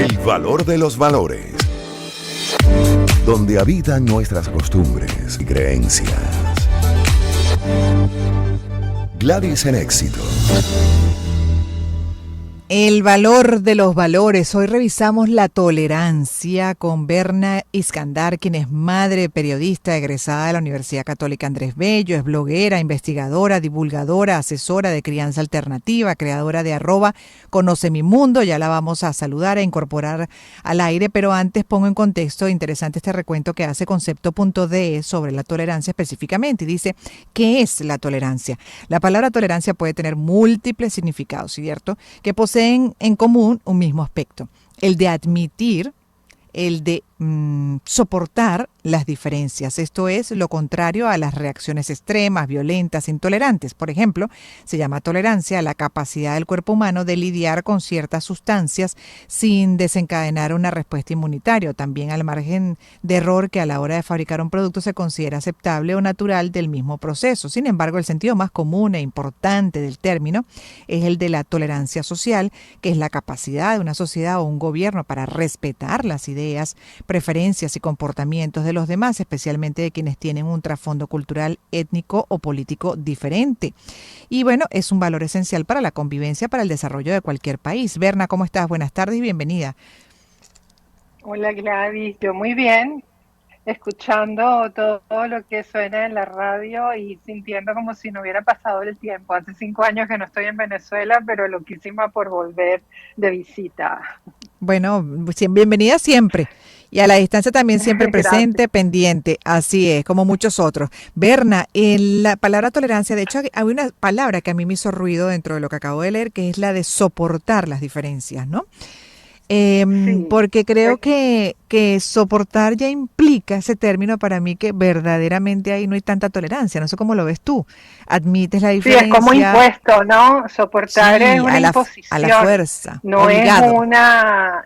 El valor de los valores. Donde habitan nuestras costumbres y creencias. Gladys en Éxito. El valor de los valores. Hoy revisamos la tolerancia con Berna Iskandar, quien es madre, periodista, egresada de la Universidad Católica Andrés Bello, es bloguera, investigadora, divulgadora, asesora de crianza alternativa, creadora de @Conoce mi mundo. Ya la vamos a saludar, a incorporar al aire, pero antes pongo en contexto, interesante este recuento que hace Concepto.de sobre la tolerancia específicamente, y dice, ¿qué es la tolerancia? La palabra tolerancia puede tener múltiples significados, ¿cierto?, que poseen en común un mismo aspecto, el de admitir, el de soportar las diferencias. Esto es lo contrario a las reacciones extremas, violentas, intolerantes. Por ejemplo, se llama tolerancia a la capacidad del cuerpo humano de lidiar con ciertas sustancias sin desencadenar una respuesta inmunitaria, también al margen de error que a la hora de fabricar un producto se considera aceptable o natural del mismo proceso. Sin embargo, el sentido más común e importante del término es el de la tolerancia social, que es la capacidad de una sociedad o un gobierno para respetar las ideas, preferencias y comportamientos de los demás, especialmente de quienes tienen un trasfondo cultural, étnico o político diferente. Y bueno, es un valor esencial para la convivencia, para el desarrollo de cualquier país. Berna, ¿cómo estás? Buenas tardes y bienvenida. Hola Gladys, yo muy bien, escuchando todo lo que suena en la radio y sintiendo como si no hubiera pasado el tiempo. Hace 5 años que no estoy en Venezuela, pero loquísima por volver de visita. Bueno, bienvenida siempre. Y a la distancia también siempre presente, Gracias. pendiente. Así es, como muchos otros. Berna, la palabra tolerancia, de hecho, hay una palabra que a mí me hizo ruido dentro de lo que acabo de leer, que es la de soportar las diferencias, ¿no? Sí, Porque creo que soportar ya implica ese término para mí que verdaderamente ahí no hay tanta tolerancia. No sé cómo lo ves tú. Admites la sí, es como diferencia, impuesto, ¿no? Soportar es sí, una a la imposición, fuerza, no es obligado.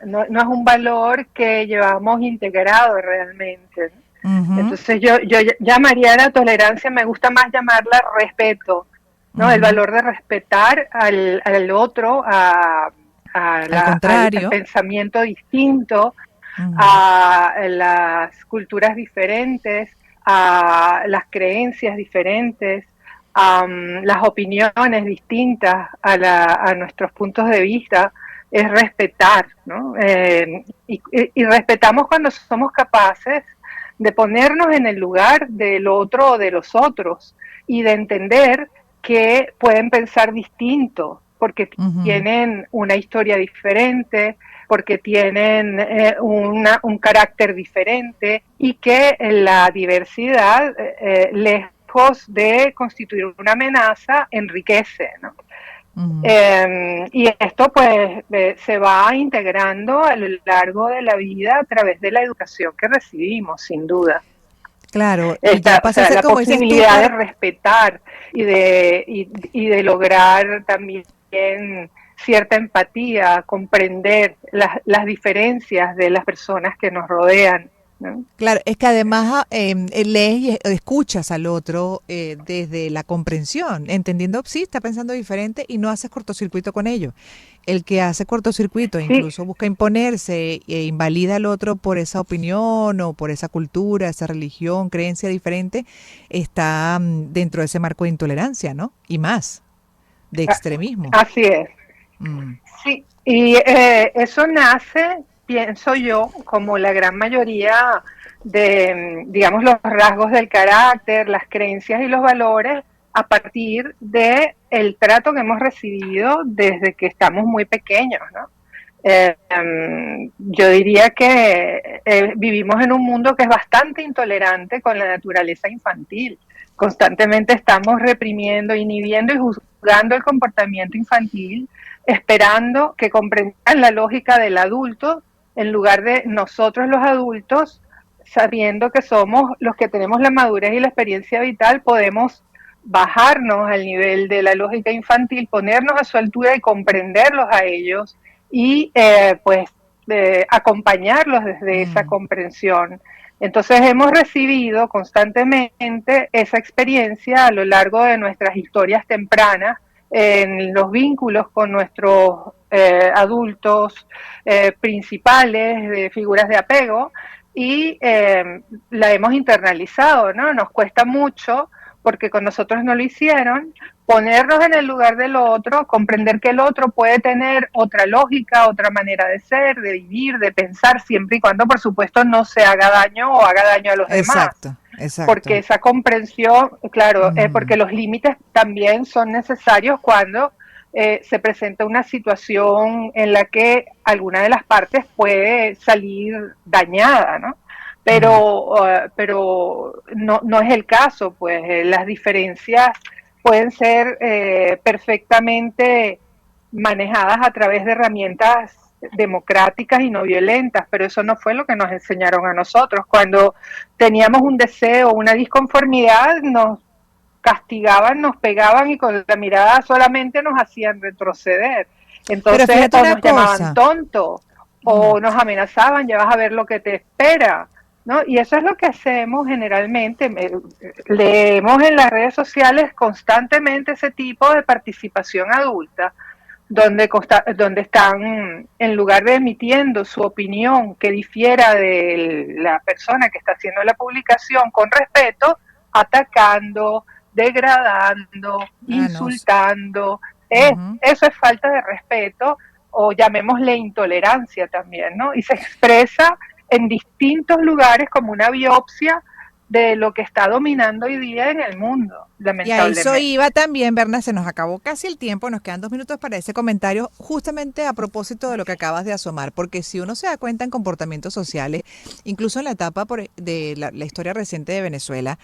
no es un valor que llevamos integrado realmente, ¿no? Ujú, Entonces yo llamaría a la tolerancia, me gusta más llamarla respeto, ¿no? El ujú. valor de respetar al otro, Al al contrario. pensamiento distinto, Ujú, a las culturas diferentes, a las creencias diferentes, a las opiniones distintas, a nuestros puntos de vista, es respetar, ¿no? Y respetamos cuando somos capaces de ponernos en el lugar del otro o de los otros y de entender que pueden pensar distinto porque ujú. tienen una historia diferente, porque tienen un carácter diferente y que la diversidad, lejos de constituir una amenaza, enriquece, ¿no? Ujú. Y esto pues se va integrando a lo largo de la vida a través de la educación que recibimos, sin duda. Claro, y ya O pasa a sea, ser, la como dices tú, posibilidad de respetar y de lograr también cierta empatía, comprender las diferencias de las personas que nos rodean, ¿no? claro, es que además lees y escuchas al otro desde la comprensión, entendiendo, sí, está pensando diferente y no haces cortocircuito con ello. El que hace cortocircuito, Sí, incluso busca imponerse e invalida al otro por esa opinión o por esa cultura, esa religión, creencia diferente, está dentro de ese marco de intolerancia, ¿no? Y más, de extremismo. así es. Mm, Sí, y eso nace, pienso yo, como la gran mayoría de, digamos, los rasgos del carácter, las creencias y los valores a partir de el trato que hemos recibido desde que estamos muy pequeños, ¿no? Yo diría que vivimos en un mundo que es bastante intolerante con la naturaleza infantil. Constantemente estamos reprimiendo, inhibiendo y juzgando el comportamiento infantil, esperando que comprendan la lógica del adulto en lugar de nosotros los adultos, sabiendo que somos los que tenemos la madurez y la experiencia vital, podemos bajarnos al nivel de la lógica infantil, ponernos a su altura y comprenderlos a ellos y pues acompañarlos desde esa mm, comprensión. Entonces hemos recibido constantemente esa experiencia a lo largo de nuestras historias tempranas en los vínculos con nuestros adultos principales, de figuras de apego, y la hemos internalizado, ¿no? Nos cuesta mucho, porque con nosotros no lo hicieron, ponernos en el lugar del otro, comprender que el otro puede tener otra lógica, otra manera de ser, de vivir, de pensar, siempre y cuando, por supuesto, no se haga daño o haga daño a los demás. Exacto. Porque esa comprensión, claro, porque los límites también son necesarios cuando se presenta una situación en la que alguna de las partes puede salir dañada, ¿no? Pero no es el caso, pues las diferencias pueden ser perfectamente manejadas a través de herramientas democráticas y no violentas, pero eso no fue lo que nos enseñaron a nosotros. Cuando teníamos un deseo, una disconformidad, nos castigaban, nos pegaban y con la mirada solamente nos hacían retroceder. Entonces, o nos llamaban tonto, o nos amenazaban, ya vas a ver lo que te espera, ¿no? Y eso es lo que hacemos generalmente. Leemos en las redes sociales constantemente ese tipo de participación adulta, donde están, en lugar de emitiendo su opinión que difiera de la persona que está haciendo la publicación con respeto, atacando, degradando, insultando. Eso es falta de respeto, o llamémosle intolerancia también, ¿no? Y se expresa en distintos lugares como una biopsia de lo que está dominando hoy día en el mundo, lamentablemente. Y a eso iba también, Berna, se nos acabó casi el tiempo, nos quedan 2 minutos para ese comentario, justamente a propósito de lo que acabas de asomar, porque si uno se da cuenta en comportamientos sociales, incluso en la etapa de la historia reciente de Venezuela,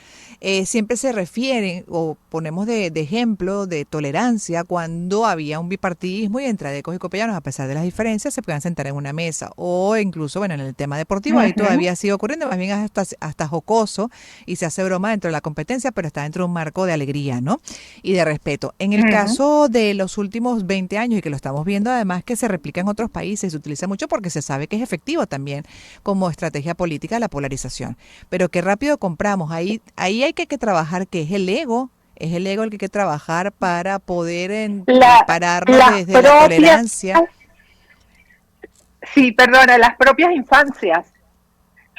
siempre se refieren o ponemos de ejemplo de tolerancia cuando había un bipartidismo y entre adecos y copellanos, a pesar de las diferencias, se podían sentar en una mesa, o incluso, bueno, en el tema deportivo, ahí todavía sigue ocurriendo, más bien hasta jocoso, y se hace broma dentro de la competencia, pero está dentro de un marco de alegría, ¿no? Y de respeto. En el caso de los últimos 20 años, y que lo estamos viendo además que se replica en otros países, se utiliza mucho porque se sabe que es efectivo también como estrategia política la polarización. Pero qué rápido compramos. Ahí hay que trabajar, que es el ego. Es el ego el que hay que trabajar para poder pararnos desde la tolerancia. Sí, perdona, las propias infancias.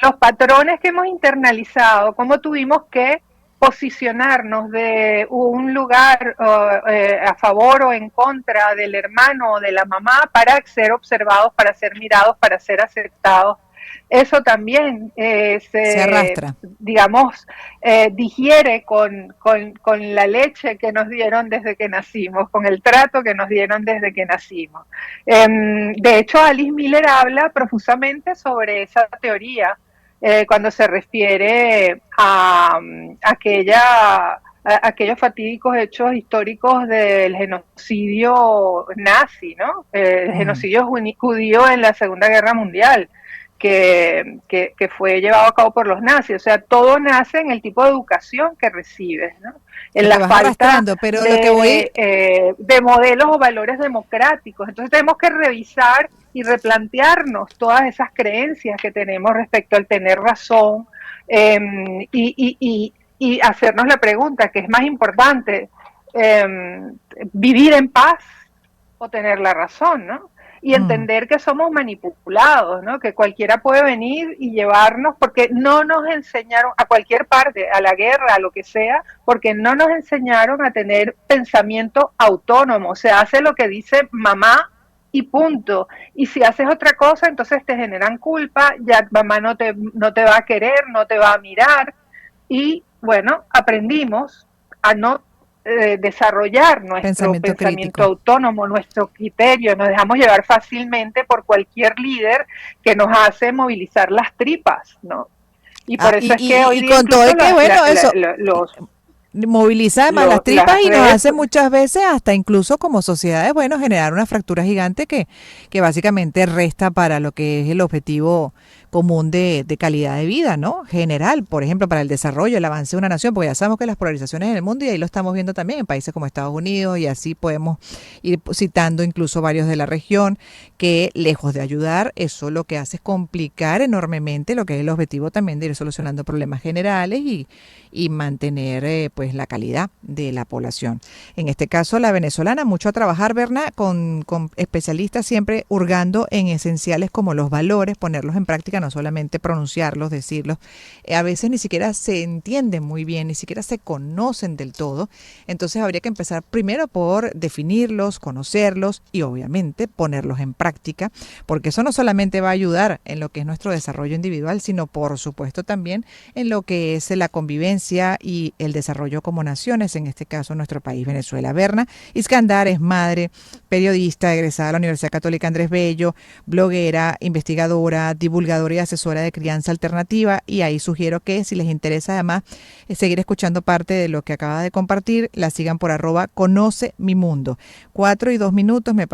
Los patrones que hemos internalizado, cómo tuvimos que posicionarnos de un lugar a favor o en contra del hermano o de la mamá para ser observados, para ser mirados, para ser aceptados. Eso también se arrastra, digamos, digiere con la leche que nos dieron desde que nacimos, con el trato que nos dieron desde que nacimos. De hecho, Alice Miller habla profusamente sobre esa teoría cuando se refiere a aquellos fatídicos hechos históricos del genocidio nazi, ¿no? El genocidio judío en la Segunda Guerra Mundial, que fue llevado a cabo por los nazis. O sea, todo nace en el tipo de educación que recibes, ¿no? En la falta pero de modelos o valores democráticos. Entonces tenemos que revisar y replantearnos todas esas creencias que tenemos respecto al tener razón, y hacernos la pregunta, ¿qué es más importante? ¿Vivir en paz o tener la razón, ¿no? Y entender que somos manipulados, ¿no? Que cualquiera puede venir y llevarnos, porque no nos enseñaron a cualquier parte, a la guerra, a lo que sea, porque no nos enseñaron a tener pensamiento autónomo. Se hace lo que dice mamá y punto. Y si haces otra cosa, entonces te generan culpa, ya mamá no te va a querer, no te va a mirar. Y bueno, aprendimos a no desarrollar nuestro pensamiento autónomo, nuestro criterio. Nos dejamos llevar fácilmente por cualquier líder que nos hace movilizar las tripas, ¿no? Y por eso es que hoy día con todo el que, bueno, eso moviliza además las tripas y nos hace muchas veces hasta incluso como sociedades, bueno, generar una fractura gigante que básicamente resta para lo que es el objetivo común de calidad de vida, ¿no? General, por ejemplo, para el desarrollo, el avance de una nación, porque ya sabemos que las polarizaciones en el mundo, y ahí lo estamos viendo también en países como Estados Unidos, y así podemos ir citando incluso varios de la región, que lejos de ayudar, eso lo que hace es complicar enormemente lo que es el objetivo también de ir solucionando problemas generales y mantener, pues, pues la calidad de la población. En este caso, la venezolana, mucho a trabajar, Berna, con especialistas siempre hurgando en esenciales como los valores, ponerlos en práctica, no solamente pronunciarlos, decirlos. A veces ni siquiera se entienden muy bien, ni siquiera se conocen del todo. Entonces habría que empezar primero por definirlos, conocerlos y obviamente ponerlos en práctica, porque eso no solamente va a ayudar en lo que es nuestro desarrollo individual, sino por supuesto también en lo que es la convivencia y el desarrollo como naciones, en este caso nuestro país, Venezuela. Berna Iskandar es madre, periodista, egresada de la Universidad Católica Andrés Bello, bloguera, investigadora, divulgadora y asesora de crianza alternativa, y ahí sugiero que si les interesa además seguir escuchando parte de lo que acaba de compartir, la sigan por @conoce mi mundo. 4 y 2 minutos me